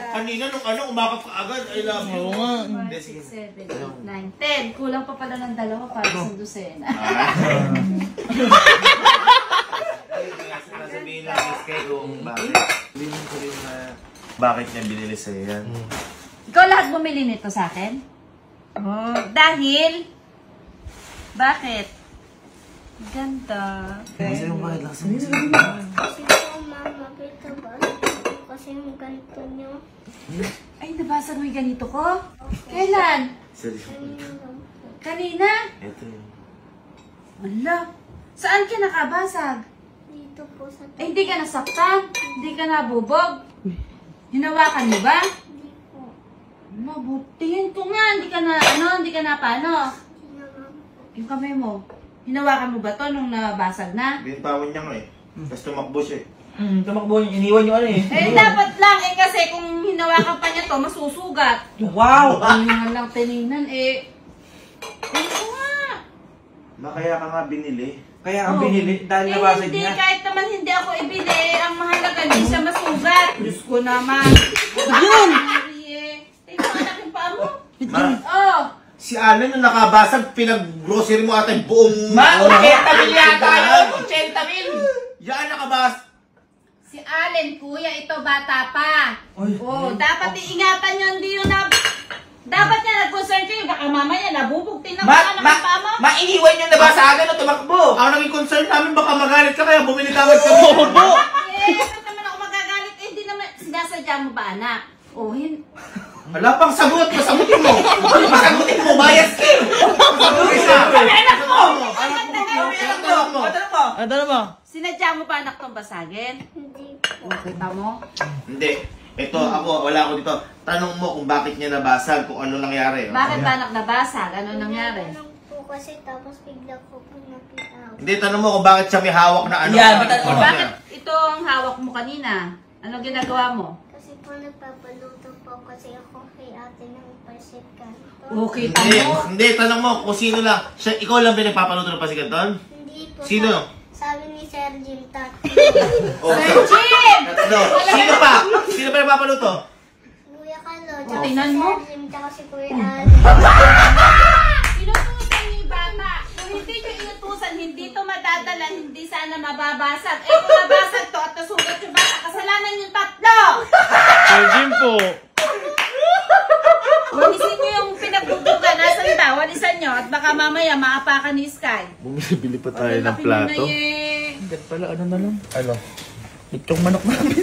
Kanina nung umakap ka agad, I love you. 5, 6, 7, 8, 9, 10. Kulang pa pala ng dalawa para sa dosena. Sabihin lang is kayo kung bakit. Sabihin ko rin na bakit niya binili sa'yo yan. Ikaw lahat bumili nito sa akin? Oh, dahil? Bakit? Ganda. Kasi yung bakit lang sa mga Kasi po, mama, pito ba? Kasi yung ganito nyo. Ay, nabasa mo yung ganito ko? Kailan? Kanina? Ito yun. Wala. Saan ka nakabasag? Dito po sa Eh, hindi ka nasaktan? Hindi ka nabubog? Hinawakan mo ba? Hindi po. Mabutihin ko nga. Hindi ka na, hindi ka na paano? Sinamam po. Yung kamay mo. Hinawakan mo ba to nung nabasag na? Binitawan niya nga eh. Tapos tumakbo siya eh. Tumakbo niyo, iniwan niyo ano eh. Eh, dapat lang. Eh, kasi kung hinawakan pa niya to, masusugat. Wow! Ano nga lang tinignan eh. Ito nga. Kaya ka nga binili. Kaya ang binili, dahil nabasag hindi, niya. kahit naman hindi ako ibili, ang mahalaga hindi siya masugat. Diyos ko naman. Yun! Ito, anak yung paa mo. Ma, Oh. si Alan yung nakabasag, pinag-grocery mo ata yung buong... Ma, 80 mil yata yun! 80 mil! Yan nakabas! Si Allen, kuya, ito bata pa. Ay, Oh, dapat iingatan nyo, hindi yun na... Dapat niya nag-concern kayo, baka mamaya nabubugtin na Ma, mga ng paa mo. iniwan niyo nabasagan o tumakbo! Ang naging concern namin, baka magalit ka kaya bumili kagad kami. Eh, bakit naman ako magagalit? Eh, hindi naman, sinasadya mo ba, anak? Oh, Wala pang sagot, masagutin mo. Masagutin mo, bias ka. Masagutin siya. Anak mo! Anak mo. Sinadya mo ba anak tong basagin? Hindi po. Kita mo? Hindi. Ito, wala ako dito. Tanong mo kung bakit niya nabasag, kung ano nangyari. Bakit ba anak nabasag? Ano nangyari? Tinanong po kasi tapos bigla ko po nakita. Hindi, tanong mo kung bakit siya may hawak na ano. Yan, Ano Bakit niya. ito ang hawak mo kanina? Ano ginagawa mo? Kasi po nagpapaluto po kasi ako kay ate ng pasit kanto. Oh, kita Hindi, mo? hindi, tanong mo kung sino lang. Siya, ikaw lang pinagpapaluto ng pasiganton? Hindi po. Sino? Sabi ni Sir Jim Tati. Oh, Sir Jim! no. Sino pa? Sino pa nagpapaluto? Kuya Carlo, Oh, tsaka si tingnan mo. Sir Jim, tsaka si Kuya Al. Inutusan niyo yung bata. Kung hindi niyo inutusan, hindi to madadala, hindi sana mababasag. Eh, kung nabasag to at nasugat yung bata, kasalanan yung tatlo! Sir Jim po. Walisin niyo yung pinagbubuga. Nasaan ba? Walisan niyo. At baka mamaya maapakan ni Sky. Bumibili pa tayo ng Ang laki mo plato. na eh. Pala, ano na lang? Ano? Itong manok namin.